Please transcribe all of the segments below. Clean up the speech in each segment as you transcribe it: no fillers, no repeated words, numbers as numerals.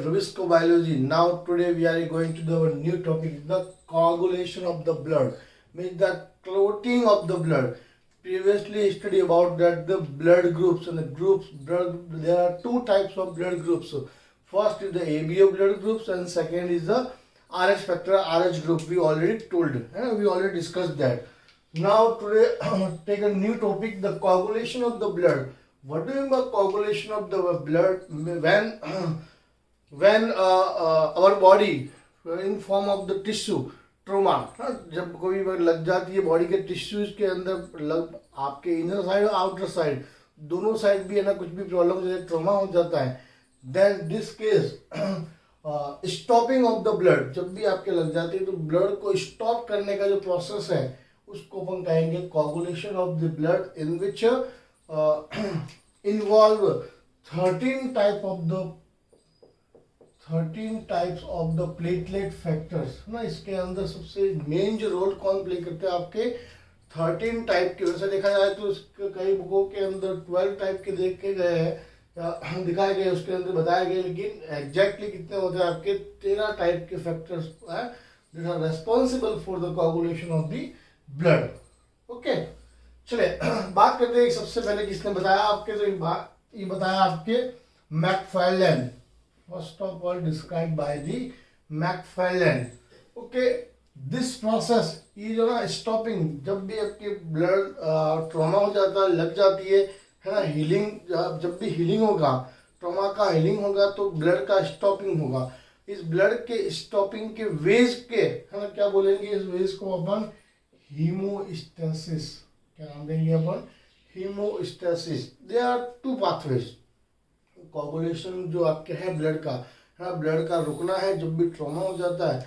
Fluvisco Biology. Now today we are going to do a new topic, the coagulation of the blood, means the clotting of the blood. Previously study about that the blood groups and the groups there are two types of blood groups. So first is the ABO blood groups and second is the RH factor RH group. We already told, we already discussed that. Now today take a new topic, the coagulation of the blood. What do you mean by coagulation of the blood? When our body in form of the tissue trauma, जब कोई लग जाती है body के tissues के अंदर, आपके inner side और आउटर साइड दोनों साइड भी है ना, कुछ भी प्रॉब्लम हो जाए, ट्रोमा हो जाता है, then this case stopping of the blood. जब भी आपके लग जाती है तो ब्लड को स्टॉप करने का जो प्रोसेस है उसको अपन कहेंगे coagulation of the blood, in which involve 13 types of the platelet factors ना. इसके अंदर सबसे मेन जो रोल कौन प्ले करते हैं आपके 13 टाइप के. वैसे देखा जाए तो कई बुकों के अंदर 12 टाइप के देख के गए हैं, दिखाए गए, उसके अंदर बताया गया, लेकिन एग्जैक्टली कितने होते हैं आपके 13 टाइप के factors that are responsible for the coagulation of the blood. Okay, चलिए बात करते हैं. सबसे पहले किसने बताया आपके, तो ये बताया आपके McFarland. First of all described by the McFarland. Okay, this process, ये जो ना स्टॉपिंग, जब भी आपके ब्लड ट्रॉमा हो जाता है, लग जाती है ना, हीलिंग, जब भी हीलिंग होगा, ट्रॉमा का हीलिंग होगा तो ब्लड का स्टॉपिंग होगा. इस ब्लड के स्टॉपिंग के वेज के है ना, क्या बोलेंगे, इस वेज को अपन हीमोस्टेसिस, क्या नाम देंगे अपन, haemostasis. They are two pathways. Coagulation जो आपके है ब्लड का है ना, ब्लड का रुकना है जब भी ट्रॉमा हो जाता है.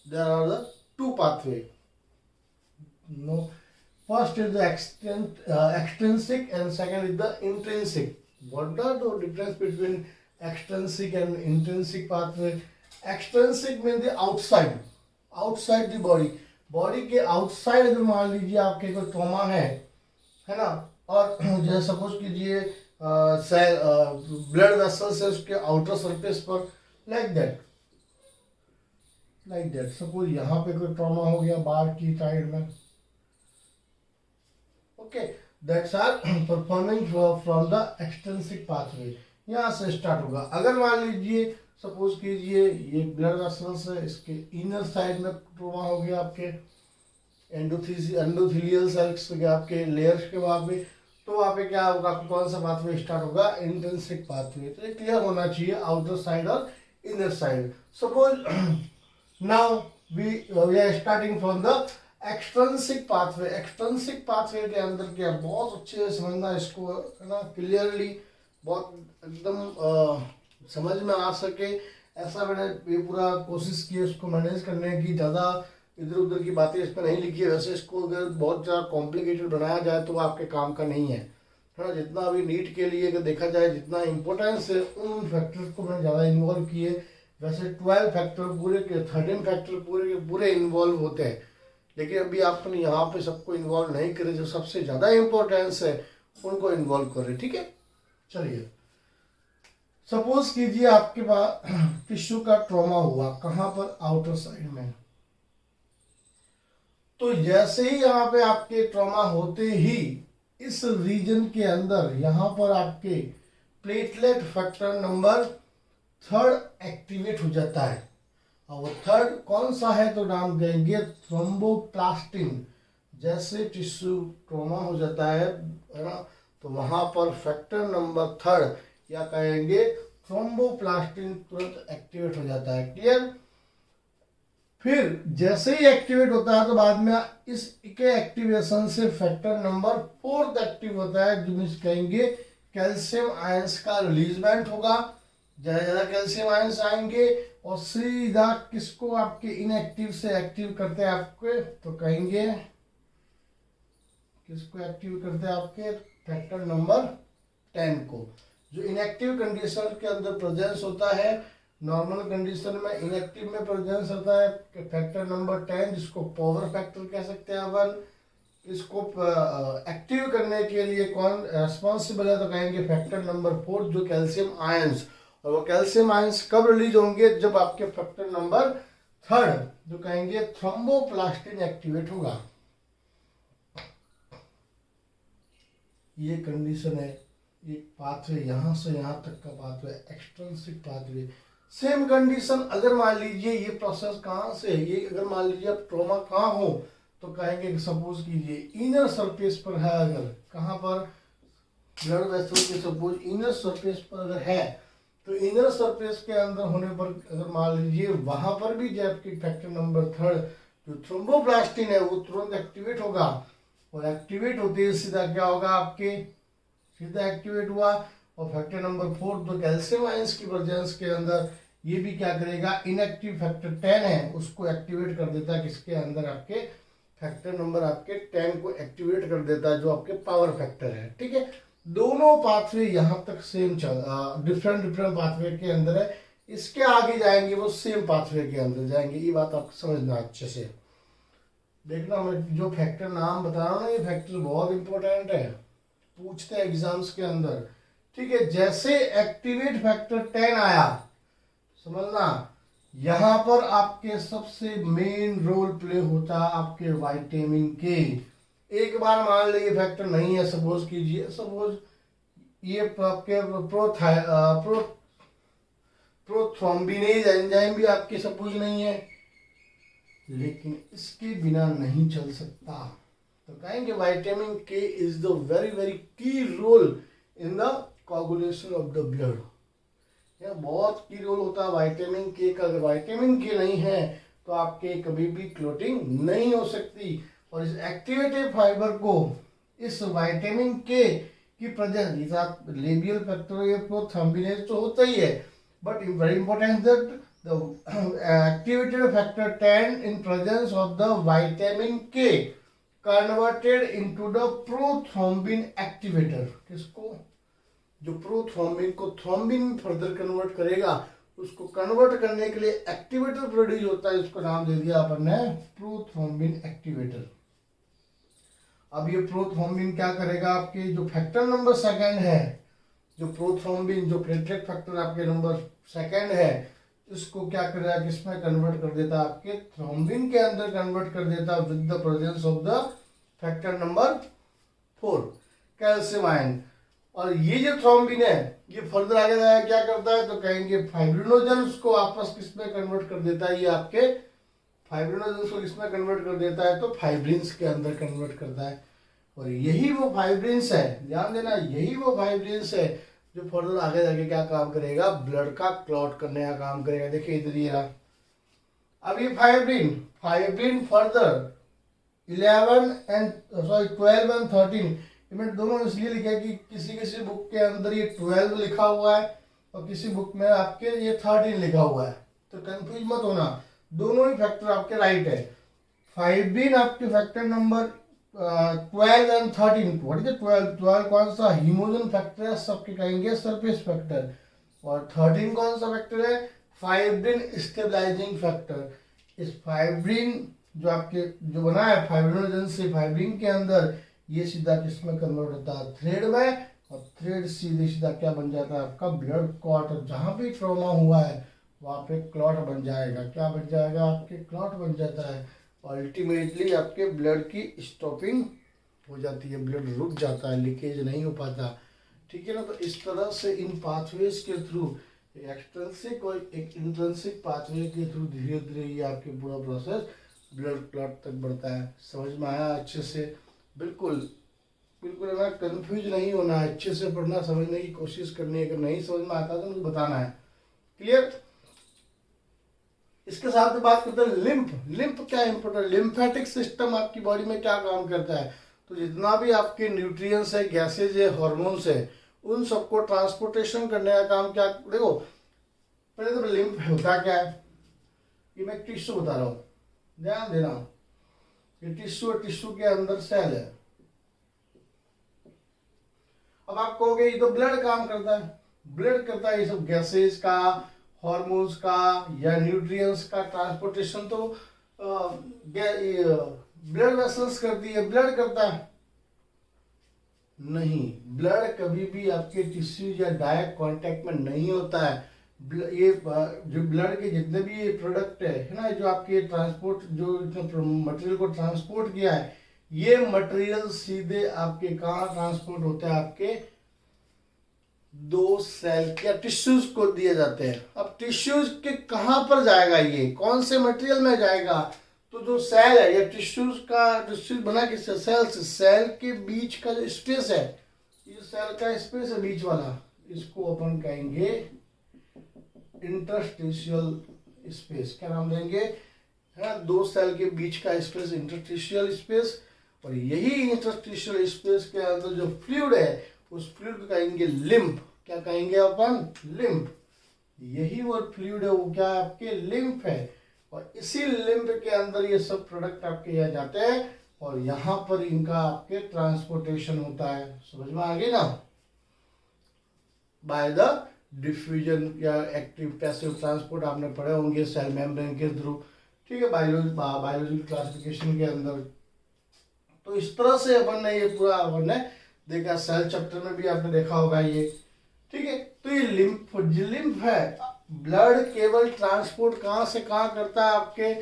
There are the two pathway. No, first is the extrinsic and second is the intrinsic. What are the difference between extrinsic and intrinsic pathway? Extrinsic mean the outside the body. Body के outside अगर मान लीजिए आपके कोई trauma है ना, और जैसे सपोज कीजिए ब्लड वेसल्स है उसके आउटर सरफेस पर, लाइक दैट सपोज यहाँ पे कोई ट्रॉमा हो गया बाहर की साइड में. Okay, that's are performing from the extrinsic pathway. यहाँ से स्टार्ट होगा. अगर मान लीजिए सपोज कीजिए ये ब्लड वेसल्स है, इसके इनर साइड में ट्रॉमा हो गया, आपके एंडोथेलियल सेल्स के आपके लेयर्स के वहाँ पे, तो वहाँ पे क्या होगा, कौन सा पाथवे स्टार्ट होगा, इंट्रिंसिक पाथवे. तो ये क्लियर होना चाहिए, आउटर साइड और inner side. Suppose now we are starting from the extrinsic pathway. Extrinsic pathway के अंदर क्या, बहुत अच्छे से समझना इसको है ना, क्लियरली, बहुत एकदम समझ में आ सके ऐसा मैंने ये पूरा कोशिश की इसको मैनेज करने की. ज़्यादा इधर उधर की बातें इस पर नहीं लिखी है. वैसे इसको अगर बहुत ज़्यादा कॉम्प्लिकेटेड बनाया जाए तो आपके काम का नहीं है ना. जितना अभी नीट के लिए अगर देखा जाए, जितना इम्पोर्टेंस है उन फैक्टर्स को मैंने ज़्यादा इन्वॉल्व किए. वैसे 12 फैक्टर पूरे के 13 फैक्टर पूरे के पूरे इन्वॉल्व होते हैं, लेकिन अभी आपने यहाँ पे सबको इन्वॉल्व नहीं करे. जो सबसे ज़्यादा इम्पोर्टेंस है उनको इन्वॉल्व करें. ठीक है, चलिए सपोज कीजिए आपके पास टिश्यू का ट्रॉमा हुआ, कहाँ पर, आउटर साइड में. तो जैसे ही यहाँ पे आपके ट्रॉमा होते ही इस रीजन के अंदर यहाँ पर आपके प्लेटलेट फैक्टर नंबर 3 एक्टिवेट हो जाता है. और वो 3 कौन सा है, तो नाम देंगे थ्रोम्बोप्लास्टिन. जैसे टिश्यू ट्रॉमा हो जाता है ना, तो वहाँ पर फैक्टर नंबर 3 या कहेंगे थ्रोम्बोप्लास्टिन तुरंत एक्टिवेट हो जाता है. क्लियर? फिर जैसे ही एक्टिवेट होता है तो बाद में इसके एक्टिवेशन से फैक्टर नंबर 4 एक्टिव होता है, जो मीन्स कहेंगे कैल्शियम आयंस का रिलीजमेंट होगा. ज़्यादा कैल्शियम आयंस आएंगे और सीधा किसको आपके इनएक्टिव से एक्टिव करते हैं आपके, तो कहेंगे किसको एक्टिव करते हैं आपके, फैक्टर नंबर 10 को. जो इनएक्टिव कंडीशन के अंदर प्रेजेंस होता है, नॉर्मल कंडीशन में इनएक्टिव में प्रेजेंस होता है फैक्टर नंबर 10, जिसको पावर फैक्टर कह सकते हैं अपन. इसको एक्टिव करने के लिए कौन रेस्पॉन्सिबल है, तो कहेंगे फैक्टर नंबर 4 जो कैल्शियम आयंस. और वो कैल्शियम आयंस कब रिलीज होंगे? जब आपके फैक्टर नंबर 3 जो कहेंगे थ्रोम्बोप्लास्टिन एक्टिवेट होगा। ये कंडीशन है, एक पाथवे यहां से यहां तक का pathway, extrinsic pathway. Same condition अगर मान लीजिए ये प्रोसेस कहाँ से है, ये अगर मान लीजिए आप ट्रॉमा कहाँ हो तो कहेंगे सपोज कीजिए इनर सरफेस पर है, अगर कहाँ पर ब्लड वेसल के सपोज इनर सरफेस पर अगर है तो इनर सरफेस के अंदर होने पर अगर मान लीजिए वहां पर भी जो आपकी फैक्टर नंबर 3 जो थ्रोम्बोप्लास्टिन है वो तुरंत एक्टिवेट होगा, और एक्टिवेट होते ही सीधा क्या होगा आपके, सीधा एक्टिवेट हुआ। और फैक्टर नंबर 4 तो कैल्शियम आयंस की प्रेजेंस के अंदर ये भी क्या करेगा, इनएक्टिव फैक्टर 10 है उसको एक्टिवेट कर देता है, किसके अंदर, आपके फैक्टर नंबर आपके 10 को एक्टिवेट कर देता है जो आपके पावर फैक्टर है। ठीक है, दोनों पाथवे यहाँ तक सेम चल, डिफरेंट डिफरेंट पाथवे के अंदर है, इसके आगे जाएंगे वो सेम पाथवे के अंदर जाएंगे। ये बात आप समझना अच्छे से, देखना मैं जो फैक्टर नाम बता रहा हूँ ना, ये फैक्टर बहुत इंपॉर्टेंट है, पूछते हैं एग्जाम्स के अंदर। ठीक है, जैसे एक्टिवेट फैक्टर 10 आया, समझना यहाँ पर आपके सबसे मेन रोल प्ले होता है आपके विटामिन के। एक बार मान लीजिए फैक्टर नहीं है, सपोज कीजिए, सपोज ये आपके प्रोथ्रोम्बिनेज एंजाइम भी आपके सपोज नहीं है, लेकिन इसके बिना नहीं चल सकता, तो कहेंगे vitamin K is the very very key role in the coagulation of the blood. यह बहुत की रोल होता है विटामिन के का। अगर विटामिन के नहीं है तो आपके कभी भी क्लोटिंग नहीं हो सकती, और इस एक्टिवेटेड फाइबर को इस विटामिन के की प्रेजेंस, लेबियल फैक्टर प्रोथ्रोम्बिनेज तो होता ही है, but very important that the activated factor 10 in presence of the vitamin K converted into the prothrombin activator। किसको, जो प्रोथ्रोम्बिन को थ्रोम्बिन में फर्दर कन्वर्ट करेगा, उसको कन्वर्ट करने के लिए एक्टिवेटर प्रोड्यूस होता है, इसको नाम दे दिया अपन ने प्रोथ्रोम्बिन एक्टिवेटर। अब ये प्रोथ्रोम्बिन क्या करेगा, आपके जो फैक्टर नंबर 2 है, जो प्रोथ्रोम्बिन जो प्लेटलेट फैक्टर आपके नंबर 2 है, इसको क्या करेगा, किसमें कन्वर्ट कर देता है, आपके थ्रोम्बिन के अंदर कन्वर्ट कर देता है with the presence of the factor number 4 calcium ion. और ये जो थ्रोम्बिन है ये फर्दर आगे जाएगा क्या करता है, तो कहेंगे फाइब्रिनोजेंस को वापस किसमें कन्वर्ट कर देता है, ये आपके फाइब्रिनोजेंस को किसमें कन्वर्ट कर देता है, तो फाइब्रिन्स के अंदर कन्वर्ट करता है। और यही वो फाइब्रिन्स है, ध्यान देना, यही वो फाइब्रिन्स है जो फर्दर आगे जाके क्या काम करेगा, ब्लड का क्लॉट करने का काम करेगा। देखिए इधर ये रहा, अब ये फाइब्रिन फर्दर 12 एंड 13 मैंने दोनों इसलिए लिखा है कि किसी बुक के अंदर ये 12 लिखा हुआ है और किसी बुक में आपके ये 13 लिखा हुआ है, तो कंफ्यूज मत होना, दोनों ही फैक्टर आपके राइट है। फाइब्रिन आपके factor number 12 and 13, what is 12 कौन सा हीमोजन फैक्टर है, सबके कहेंगे सरफेस फैक्टर, और 13 कौन सा फैक्टर है, फाइब्रिन स्टेबलाइजिंग फैक्टर। इस फाइब्रिन जो आपके जो बना है फाइब्रिनोजन से, फाइब्रिन के अंदर ये सीधा किसमें कन्वर्ट होता है, थ्रेड में, और थ्रेड सीधा क्या बन जाता है, आपका ब्लड क्लॉट। जहां भी ट्रॉमा हुआ है वहां पे क्लॉट बन जाएगा, क्या बन जाएगा, आपके क्लॉट बन जाता है, अल्टीमेटली आपके ब्लड की स्टॉपिंग हो जाती है, ब्लड रुक जाता है, लीकेज नहीं हो पाता। ठीक है ना, तो इस तरह से इन पाथवेज के थ्रू, एक्सट्रिंसिक और एक इंट्रिंसिक पाथवे के थ्रू धीरे धीरे ये आपके पूरा प्रोसेस ब्लड क्लॉट तक बढ़ता है। समझ में आया अच्छे से, बिल्कुल बिल्कुल है ना, कंफ्यूज नहीं होना है, अच्छे से पढ़ना, समझने की कोशिश करनी है, अगर नहीं समझ में आता तो मुझे बताना है। क्लियर। इसके साथ में बात करते हैं लिम्फ क्या इंपॉर्टेंट, लिम्फेटिक सिस्टम आपकी बॉडी में क्या काम करता है, तो जितना भी आपके न्यूट्रिएंट्स है, गैसेज है, हार्मोन्स है, उन सबको ट्रांसपोर्टेशन करने का काम क्या, देखो पहले तो लिम्फ होता क्या है, ये मैं टिश्यू बता रहा हूँ, ध्यान देना, ये टिश्यू है, टिश्यू के अंदर सेल है। अब आप कहोगे ये तो ब्लड काम करता है, ब्लड करता है ये सब गैसेज का, हार्मोन्स का या न्यूट्रिएंट्स का ट्रांसपोर्टेशन तो ब्लड वेसल्स करती है, ब्लड करता है नहीं, ब्लड कभी भी आपके टिश्यू या डायरेक्ट कांटेक्ट में नहीं होता है। ये जो ब्लड के जितने भी ये प्रोडक्ट है ना, जो आपके ट्रांसपोर्ट जो मटेरियल को ट्रांसपोर्ट किया है, ये मटेरियल सीधे आपके कहाँ ट्रांसपोर्ट होता है, आपके दो सेल या टिश्यूज को दिए जाते हैं। अब टिश्यूज के कहाँ पर जाएगा, ये कौन से मटेरियल में जाएगा, तो जो सेल है या टिश्यूज बना किससे, सेल से, सेल के बीच का जो स्पेस है, ये सेल का स्पेस है बीच वाला, इसको अपन कहेंगे इंटरस्टिशियल स्पेस। क्या नाम देंगे, है दो सेल के बीच का स्पेस इंटरस्टिशियल स्पेस। और यही इंटरस्टिशियल स्पेस के अंदर जो फ्लूइड है, उस फ्लूइड को कहेंगे लिम्फ। क्या कहेंगे अपन, लिम्फ। यही वो फ्लूइड है, वो क्या आपके लिम्फ है। और इसी लिम्फ के अंदर ये सब प्रोडक्ट आपके यहाँ जाते हैं और यहाँ पर इनका आपके ट्रांसपोर्टेशन होता है। समझ में आ गई ना, बाय द डिफ्यूजन या एक्टिव पैसिव ट्रांसपोर्ट आपने पढ़े होंगे सेल मेम्ब्रेन के थ्रू, ठीक है, बायोलॉजिकल क्लासिफिकेशन के अंदर। तो इस तरह से अपन ने ये पूरा अपन ने देखा, सेल चैप्टर में भी आपने देखा होगा ये, ठीक है। तो ये लिम्फ है, ब्लड केवल ट्रांसपोर्ट कहाँ से कहाँ करता है, आपके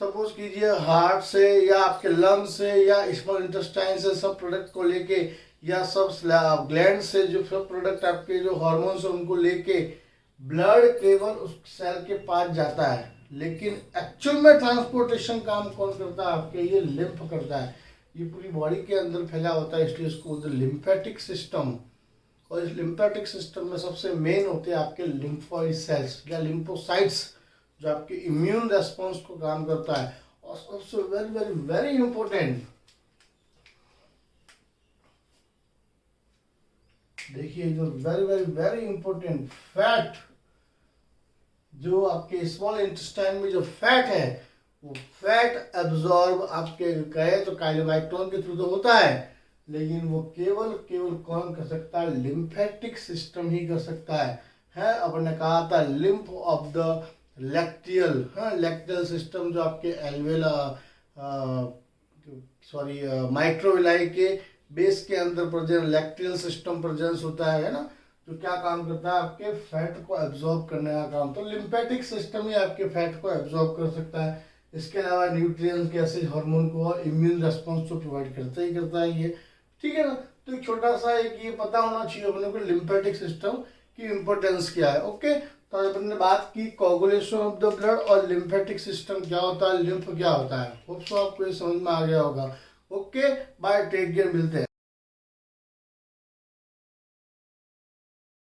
सपोज कीजिए हार्ट से या आपके लंग से या स्मॉल इंटेस्टाइन से सब प्रोडक्ट को लेके, या सब ग्लैंड से जो सब प्रोडक्ट आपके जो हार्मोन्स है उनको लेके ब्लड केवल उस सेल के पास जाता है। लेकिन एक्चुअल में ट्रांसपोर्टेशन काम कौन करता है, आपके ये लिम्फ करता है। ये पूरी बॉडी के अंदर फैला होता है, इसलिए इसको लिम्फेटिक सिस्टम। और इस लिम्फेटिक सिस्टम में सबसे मेन होते हैं आपके लिम्फोइड सेल्स या लिम्फोसाइट्स, जो आपके इम्यून रेस्पॉन्स को काम करता है। और सबसे वेरी वेरी वेरी इंपॉर्टेंट, देखिए जो very very very important fat, जो आपके स्मॉल इंटेस्टाइन में जो फैट है, वो फैट एब्जॉर्ब आपके कहे तो काइलोमाइक्टोन के थ्रू तो होता है, लेकिन वो केवल कौन कर सकता है, लिम्फेटिक सिस्टम ही कर सकता है। अपन ने कहा था लिम्फ ऑफ द लैक्टियल, हाँ लैक्टियल सिस्टम जो आपके माइक्रोविलाई के बेस के अंदर प्रेजेंट लैक्टियल सिस्टम प्रेजेंस होता है ना, जो क्या काम करता है, आपके फैट को एब्जॉर्ब करने का काम। तो लिम्फेटिक सिस्टम ही आपके फैट को एब्जॉर्ब कर सकता है। इसके अलावा न्यूट्रिएंट्स, गैसेज, हार्मोन को और इम्यून रेस्पॉन्स तो प्रोवाइड करता है ये, ठीक है ना। तो एक छोटा सा एक ये पता होना चाहिए अपने को लिम्फेटिक सिस्टम की इम्पोर्टेंस क्या है। ओके, तो अपन ने बात की कोगुलेशन ऑफ द ब्लड और लिम्फेटिक सिस्टम क्या होता है, लिम्फ क्या होता है। होप सो आपको ये समझ में आ गया होगा। ओके बाय, टेक केयर, मिलते हैं।